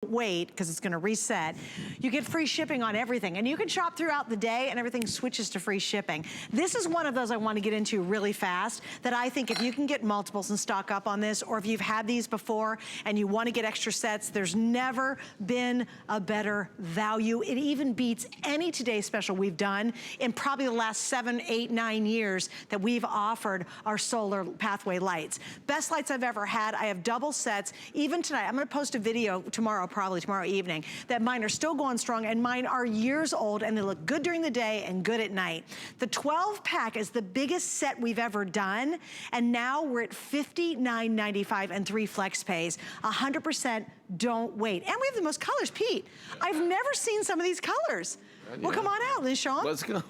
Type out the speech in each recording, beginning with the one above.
wait, because it's gonna reset. You get free shipping on everything, and you can shop throughout the day and everything switches to free shipping. This is one of those I want to get into really fast, that I think if you can get multiples and stock up on this, or if you've had these before and you want to get extra sets, there's never been a better value. It even beats any Today Special we've done in probably the last 7, 8, 9 years that we've offered our solar pathway lights. Best lights I've ever had. I have double sets. Even tonight, I'm gonna post a video tomorrow, probably tomorrow evening, that mine are still going strong, and mine are years old, and they look good during the day and good at night. The 12 pack is the biggest set we've ever done, and now we're at $59.95 and 3 flex pays. 100% don't wait. And we have the most colors, Pete. I've never seen some of these colors. Well, come on out, let's show them. Let's go.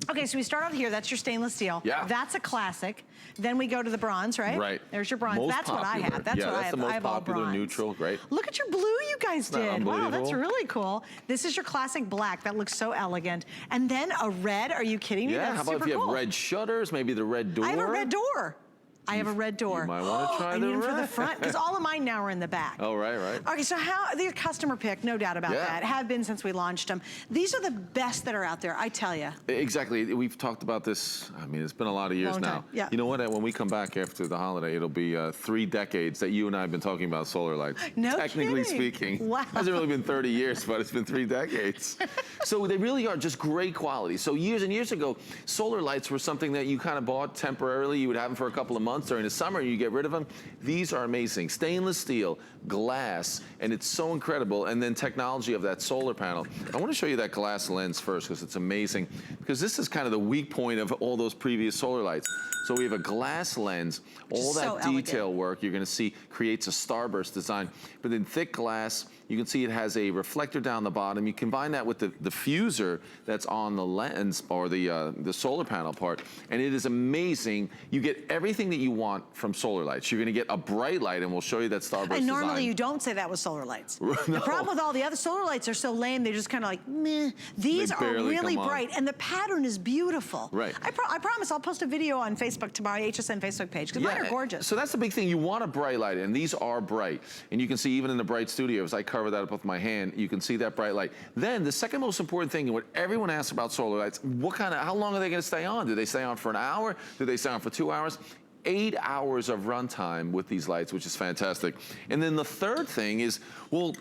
Okay, so we start out here, that's your stainless steel. Yeah. That's a classic. Then we go to the bronze, right? Right. There's your bronze. Most that's popular. What I have. That's yeah, what I that's have. the most I have all popular bronze. neutral, great. Look at your blue you guys did. Wow, that's unbelievable? really cool. This is your classic black. That looks so elegant. And then a red, are you kidding me? Yeah, That's how about if you cool. have red shutters, maybe the red door? I have a red door. I have a red door. You might want to try I the need them red. for the front, because all of mine now are in the back. Oh, right. Okay, so how, they're customer pick, no doubt about that. Have been since we launched them. These are the best that are out there, I tell you. Exactly, we've talked about this, I mean, it's been a lot of years Long now. time. Yeah. You know what, when we come back after the holiday, it'll be 3 decades that you and I have been talking about solar lights. No Technically kidding. speaking. Wow. It hasn't really been 30 years, but it's been 3 decades. So they really are just great quality. So years and years ago, solar lights were something that you kind of bought temporarily. You would have them for a couple of months during the summer, you get rid of them. These are amazing. Stainless steel, glass, and it's so incredible. And then technology of that solar panel. I want to show you that glass lens first, because it's amazing. Because this is kind of the weak point of all those previous solar lights. So we have a glass lens, all that detail work you're going to see creates a starburst design. But in thick glass, you can see it has a reflector down the bottom. You combine that with the diffuser that's on the lens, or the solar panel part, and it is amazing. You get everything that you want from solar lights. You're going to get a bright light, and we'll show you that starburst And normally design. you don't say that with solar lights. No. The problem with all the other solar lights are so lame, they're just kind of like, meh. These are really bright, and the pattern is beautiful. Right. I promise I'll post a video on Facebook tomorrow, HSN Facebook page, because mine are gorgeous. So that's the big thing. You want a bright light, and these are bright. And you can see even in the bright studios, I cover that up with my hand, you can see that bright light. Then the second most important thing, and what everyone asks about solar lights, how long are they going to stay on? Do they stay on for an hour? Do they stay on for 2 hours? 8 hours of runtime with these lights, which is fantastic. And then the third thing is, well,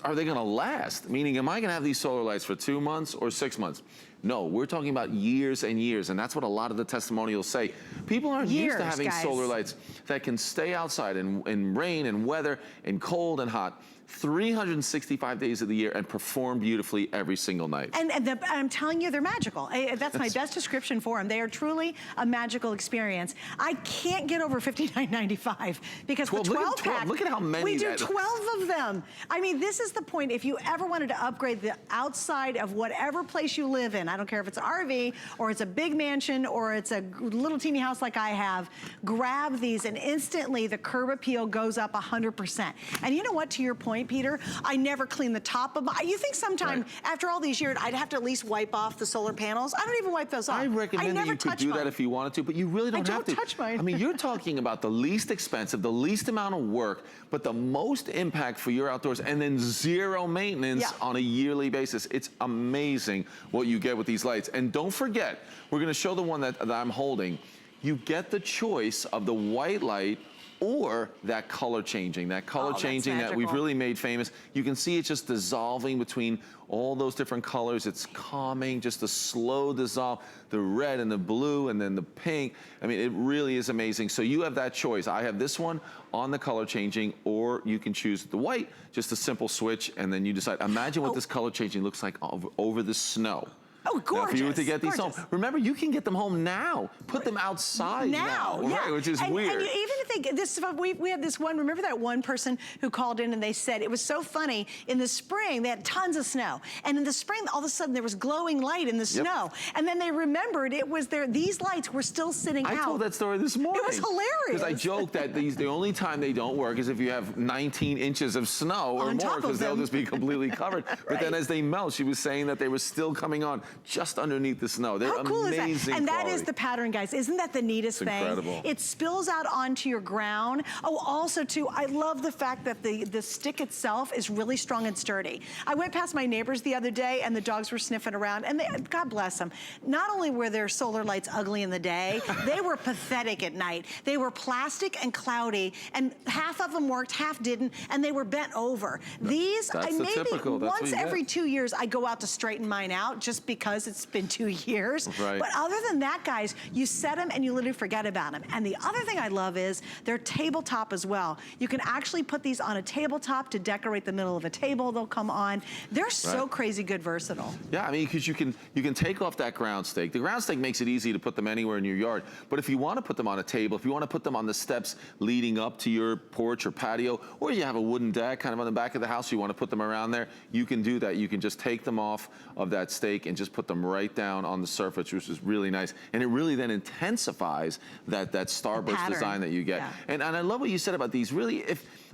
are they gonna last? Meaning, am I gonna have these solar lights for 2 months or 6 months? No, we're talking about years and years, and that's what a lot of the testimonials say. People aren't used to having solar lights that can stay outside in rain and weather and cold and hot 365 days of the year and perform beautifully every single night. And I'm telling you, they're magical. That's my best description for them. They are truly a magical experience. I can't get over $59.95 because the 12 pack, look at how many we do 12 of them. I mean, this is the point. If you ever wanted to upgrade the outside of whatever place you live in, I don't care if it's an RV or it's a big mansion or it's a little teeny house like I have, grab these and instantly the curb appeal goes up 100%. And you know what, to your point, Peter, I never clean the top of my, you think sometime after all these years, I'd have to at least wipe off the solar panels? I don't even wipe those off. I recommend that you could do that if you wanted to, but you really don't have to. I don't touch mine. I mean, you're talking about the least expensive, the least amount of work, but the most impact for your outdoors, and then 0 maintenance on a yearly basis. It's amazing what you get with these lights. And don't forget, we're gonna show the one that I'm holding. You get the choice of the white light or that color changing that we've really made famous. You can see it just dissolving between all those different colors. It's calming, just a slow dissolve, the red and the blue and then the pink. I mean, it really is amazing. So you have that choice. I have this one on the color changing, or you can choose the white, just a simple switch, and then you decide. Imagine what this color changing looks like over the snow. Oh, gorgeous. Now, if you were to get these home, remember, you can get them home now. Put them outside now, right, which is weird. And even if they, we had this one, remember that one person who called in and they said, it was so funny, in the spring, they had tons of snow. And in the spring, all of a sudden, there was glowing light in the snow. And then they remembered it was there, these lights were still sitting out. I told that story this morning. It was hilarious. Because I joked that the only time they don't work is if you have 19 inches of snow or more, because they'll just be completely covered. But then as they melt, she was saying that they were still coming on. just underneath the snow. They're How cool amazing is that? And quality. that is the pattern, guys. Isn't that the neatest It's thing? incredible. It spills out onto your ground. Oh, also too, I love the fact that the stick itself is really strong and sturdy. I went past my neighbors the other day and the dogs were sniffing around, and God bless them. Not only were their solar lights ugly in the day, they were pathetic at night. They were plastic and cloudy, and half of them worked, half didn't, and they were bent over. These, That's maybe typical. That's what once you get. every 2 years, I go out to straighten mine out just because it's been 2 years. Right. But other than that, guys, you set them and you literally forget about them. And the other thing I love is they're tabletop as well. You can actually put these on a tabletop to decorate the middle of a table. They'll come on. They're so crazy good versatile. Yeah, I mean, because you can take off that ground stake. The ground stake makes it easy to put them anywhere in your yard. But if you want to put them on a table, if you want to put them on the steps leading up to your porch or patio, or you have a wooden deck kind of on the back of the house, you want to put them around there, you can do that. You can just take them off of that stake and just put them right down on the surface, which is really nice. And it really then intensifies that starburst design that you get. Yeah. And I love what you said about these. Really,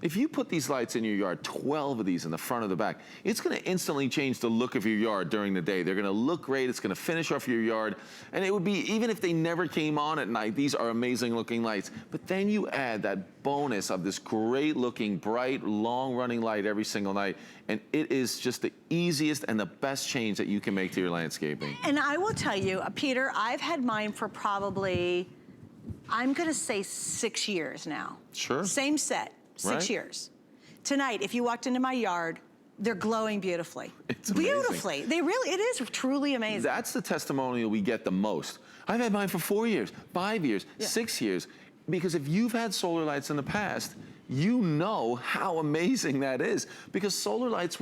if you put these lights in your yard, 12 of these in the front or the back, it's going to instantly change the look of your yard during the day. They're going to look great. It's going to finish off your yard. And it would be, even if they never came on at night, these are amazing looking lights. But then you add that bonus of this great looking, bright, long running light every single night. And it is just the easiest and the best change that you can make to your landscaping. And I will tell you, Peter, I've had mine for probably, I'm going to say 6 years now. Sure. Same set, 6 years. Tonight, if you walked into my yard, they're glowing beautifully. It's amazing. Beautifully. They really, it is truly amazing. That's the testimonial we get the most. I've had mine for 4 years, 5 years, 6 years. Because if you've had solar lights in the past, you know how amazing that is. Because solar lights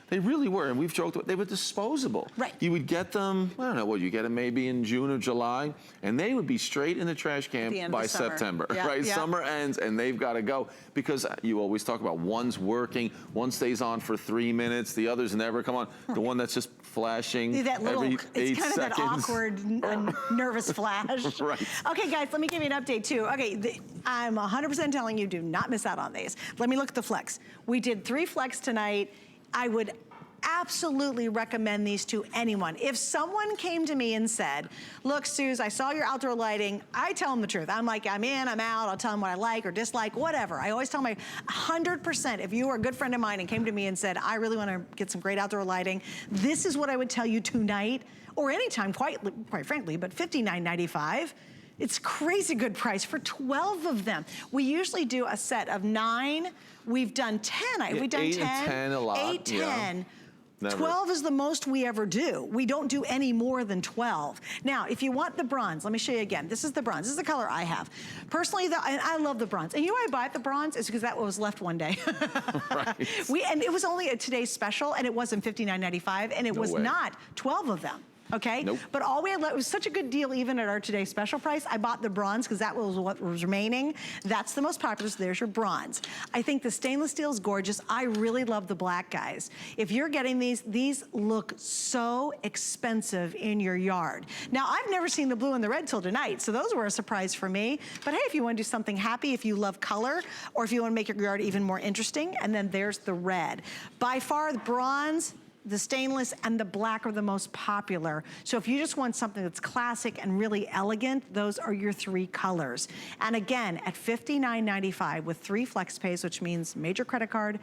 they really were, and we've joked about, they were disposable. Right. You would get them, I don't know, you get them maybe in June or July, and they would be straight in the trash can by September, right? Yeah. Summer ends, and they've got to go. Because you always talk about one's working, one stays on for 3 minutes, the others never come on. The one that's just flashing That little, every 8 it's kind seconds. of that awkward, nervous flash. Right. Okay, guys, let me give you an update too. Okay, I'm 100% telling you, do not miss out on these. Let me look at the flex. We did 3 flex tonight. I would absolutely recommend these to anyone. If someone came to me and said, look, Suze, I saw your outdoor lighting, I tell them the truth. I'm like, I'm in, I'm out, I'll tell them what I like or dislike, whatever. I always tell my 100%, if you were a good friend of mine and came to me and said, I really want to get some great outdoor lighting, this is what I would tell you tonight, or anytime, quite frankly, but $59.95. It's crazy good price for 12 of them. We usually do a set of 9. We've done 10. We've done 8 10. and 10 a lot. 8, 10. Yeah. Never. 12 is the most we ever do. We don't do any more than 12. Now, if you want the bronze, let me show you again. This is the bronze. This is the color I have. Personally, I love the bronze. And you know why I bought the bronze? It's because that was left one day. Right. And it was only a today's special, and it wasn't $59.95, and it was not 12 of them. Okay? Nope. But all we had left, it was such a good deal even at our today's special price. I bought the bronze because that was what was remaining. That's the most popular, so there's your bronze. I think the stainless steel is gorgeous. I really love the black, guys. If you're getting these look so expensive in your yard. Now, I've never seen the blue and the red till tonight, so those were a surprise for me. But hey, if you want to do something happy, if you love color, or if you want to make your yard even more interesting, and then there's the red. By far, the bronze, the stainless, and the black are the most popular. So if you just want something that's classic and really elegant, those are your 3 colors. And again, at $59.95 with 3 flex pays, which means major credit card,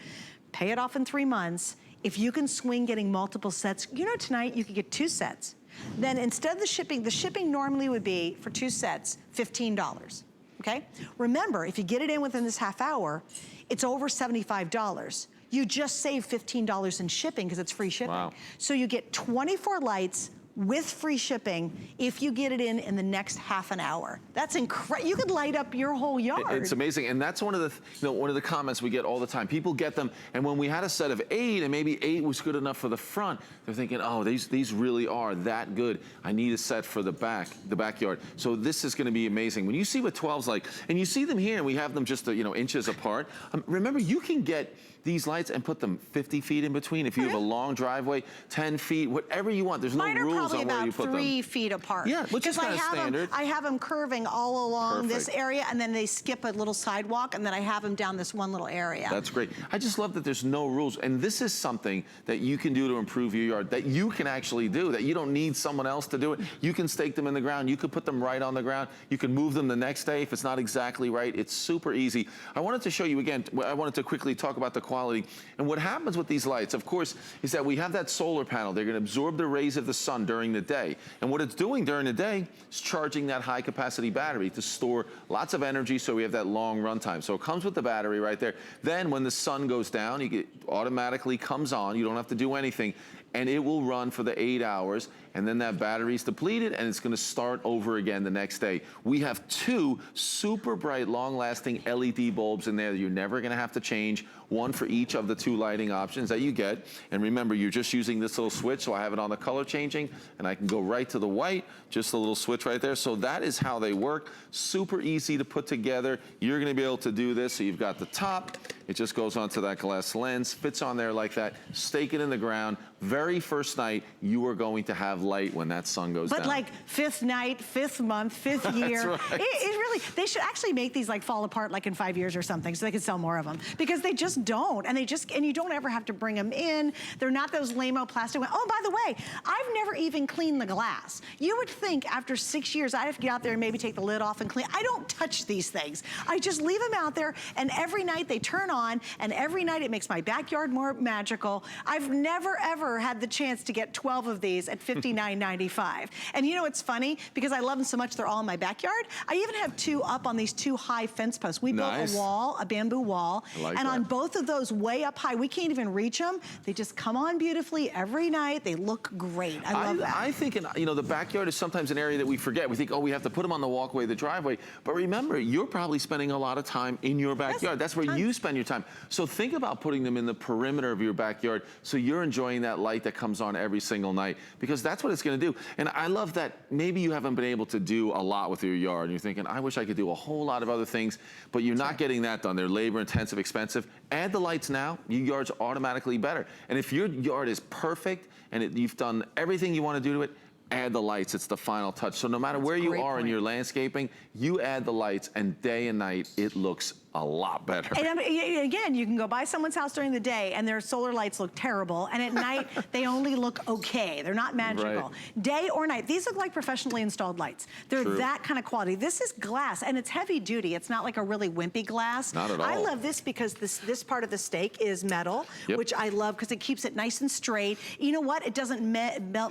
pay it off in 3 months. If you can swing getting multiple sets, you know, tonight you could get 2 sets. Then instead of the shipping normally would be, for 2 sets, $15. Okay? Remember, if you get it in within this half hour, it's over $75. You just save $15 in shipping because it's free shipping. Wow. So you get 24 lights with free shipping if you get it in the next half an hour. That's incredible. You could light up your whole yard. It's amazing, and that's one of the comments we get all the time. People get them, and when we had a set of 8, and maybe 8 was good enough for the front, they're thinking, oh, these really are that good. I need a set for the backyard. So this is going to be amazing. When you see what 12's like, and you see them here, and we have them just inches apart. Remember, you can get these lights and put them 50 feet in between. If you have a long driveway, 10 feet, whatever you want. There's no rules on where you put them. Mine are probably about 3 feet apart. Yeah, which is kind of standard. I have them curving all along this area, and then they skip a little sidewalk, and then I have them down this one little area. That's great. I just love that there's no rules, and this is something that you can do to improve your yard, that you can actually do, that you don't need someone else to do it. You can stake them in the ground. You could put them right on the ground. You can move them the next day if it's not exactly right. It's super easy. I wanted to show you again, I wanted to quickly talk about the quality. And what happens with these lights, of course, is that we have that solar panel. They're going to absorb the rays of the sun during the day. And what it's doing during the day is charging that high capacity battery to store lots of energy so we have that long run time. So it comes with the battery right there. Then when the sun goes down, it automatically comes on. You don't have to do anything. And it will run for the 8 hours, and then that battery's depleted, and it's gonna start over again the next day. We have 2 super bright, long-lasting LED bulbs in there that you're never gonna have to change, one for each of the 2 lighting options that you get. And remember, you're just using this little switch, so I have it on the color changing, and I can go right to the white, just a little switch right there. So that is how they work. Super easy to put together. You're gonna be able to do this. So you've got the top, it just goes onto that glass lens, fits on there like that, stake it in the ground. Very first night, you are going to have light when that sun goes down. But like 5th night, 5th month, 5th year. That's right. It really, they should actually make these like fall apart like in 5 years or something so they could sell more of them, because they just don't. And you don't ever have to bring them in. They're not those lame-o plastic ones. Oh, by the way, I've never even cleaned the glass. You would think after 6 years, I'd have to get out there and maybe take the lid off and clean. I don't touch these things. I just leave them out there, and every night they turn on, and every night it makes my backyard more magical. I've never, ever had the chance to get 12 of these at $59.95. And you know, it's funny, because I love them so much, they're all in my backyard. I even have 2 up on these 2 high fence posts. We built a wall, a bamboo wall, and on both of those way up high, we can't even reach them. They just come on beautifully every night. They look great. I love that. I think, you know, the backyard is sometimes an area that we forget. We think, oh, we have to put them on the walkway, the driveway. But remember, you're probably spending a lot of time in your backyard. That's where you spend your time. So think about putting them in the perimeter of your backyard so you're enjoying that light that comes on every single night, because that's what it's going to do. And I love that maybe you haven't been able to do a lot with your yard. And you're thinking, I wish I could do a whole lot of other things, but you're not getting that done. They're labor intensive, expensive. Add the lights now, your yard's automatically better. And if your yard is perfect and you've done everything you want to do to it, add the lights. It's the final touch. So no matter where you are in your landscaping, you add the lights, and day and night, it looks a lot better. And again, you can go by someone's house during the day and their solar lights look terrible, and at night they only look okay. They're not magical. Right. Day or night, these look like professionally installed lights. They're that kind of quality. This is glass, and it's heavy duty. It's not like a really wimpy glass. Not at all. I love this because this part of the stake is metal, which I love because it keeps it nice and straight. You know what? It doesn't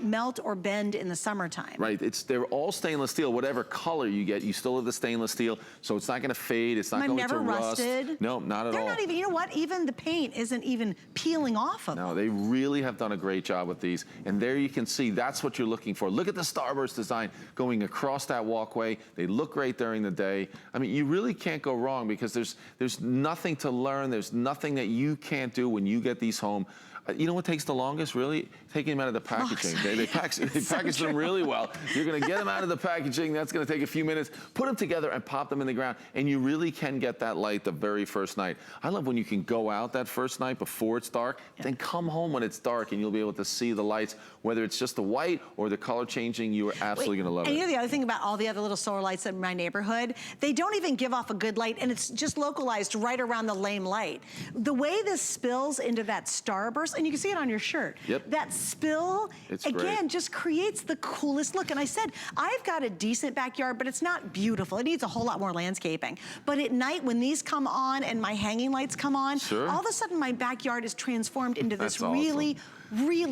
melt or bend in the summertime. Right. They're all stainless steel. Whatever color you get, you still have the stainless steel, so it's not going to fade. It's not going to rust. Rusted. No, not at all. They're not even, you know what? Even the paint isn't even peeling off of them. No, they really have done a great job with these. And there you can see, that's what you're looking for. Look at the starburst design going across that walkway. They look great during the day. I mean, you really can't go wrong, because there's nothing to learn. There's nothing that you can't do when you get these home. You know what takes the longest, really? Taking them out of the packaging. They package them really well. You're going to get them out of the packaging. That's going to take a few minutes. Put them together and pop them in the ground, and you really can get that light the very first night. I love when you can go out that first night before it's dark, then come home when it's dark, and you'll be able to see the lights, whether it's just the white or the color changing. You are absolutely going to love it. And you know the other thing about all the other little solar lights in my neighborhood? They don't even give off a good light, and it's just localized right around the lame light. The way this spills into that starburst, and you can see it on your shirt. That spill, again, just creates the coolest look. And I said, I've got a decent backyard, but it's not beautiful. It needs a whole lot more landscaping. But at night, when these come on and my hanging lights come on, all of a sudden my backyard is transformed into this really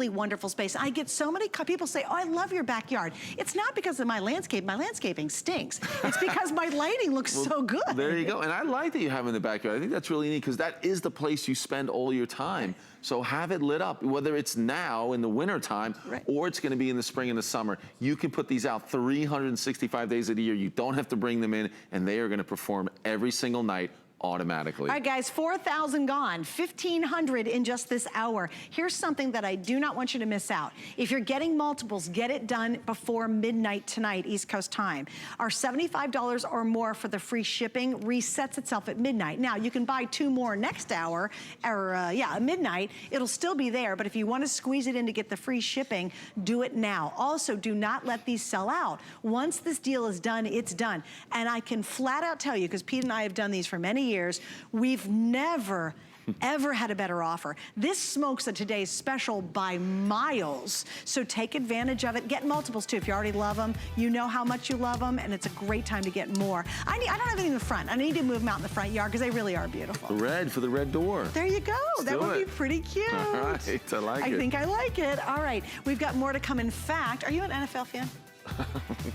wonderful space. I get so many people say, oh, I love your backyard. It's not because of my landscape. My landscaping stinks. It's because my lighting looks so good. There you go. And I like that you have in the backyard. I think that's really neat, because that is the place you spend all your time. So have it lit up, whether it's now in the winter time or it's going to be in the spring and the summer. You can put these out 365 days of the year. You don't have to bring them in, and they are going to perform every single night, automatically. All right, guys, 4,000 gone, 1,500 in just this hour. Here's something that I do not want you to miss out. If you're getting multiples, get it done before midnight tonight, East Coast time. Our $75 or more for the free shipping resets itself at midnight. Now, you can buy 2 more next hour, or at midnight. It'll still be there, but if you want to squeeze it in to get the free shipping, do it now. Also, do not let these sell out. Once this deal is done, it's done. And I can flat out tell you, because Pete and I have done these for many years, we've never ever had a better offer. This smokes a today's special by miles. So take advantage of it. Get multiples too. If you already love them, you know how much you love them, and it's a great time to get more. I don't have anything in the front. I need to move them out in the front yard because they really are beautiful. Red for the red door. There you go. Let's that would do be pretty cute. All right, I like it. I think I like it. All right, we've got more to come. In fact, are you an NFL fan?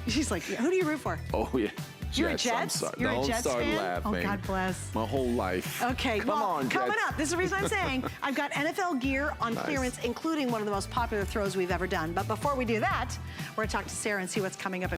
She's like, who do you root for? Oh, yeah. You're a Jets? You're a Jets fan? Laughing. Oh, God bless. My whole life. Okay, Come on, coming Jets. up, this is the reason I'm saying, I've got NFL gear on clearance, including one of the most popular throws we've ever done. But before we do that, we're going to talk to Sarah and see what's coming up.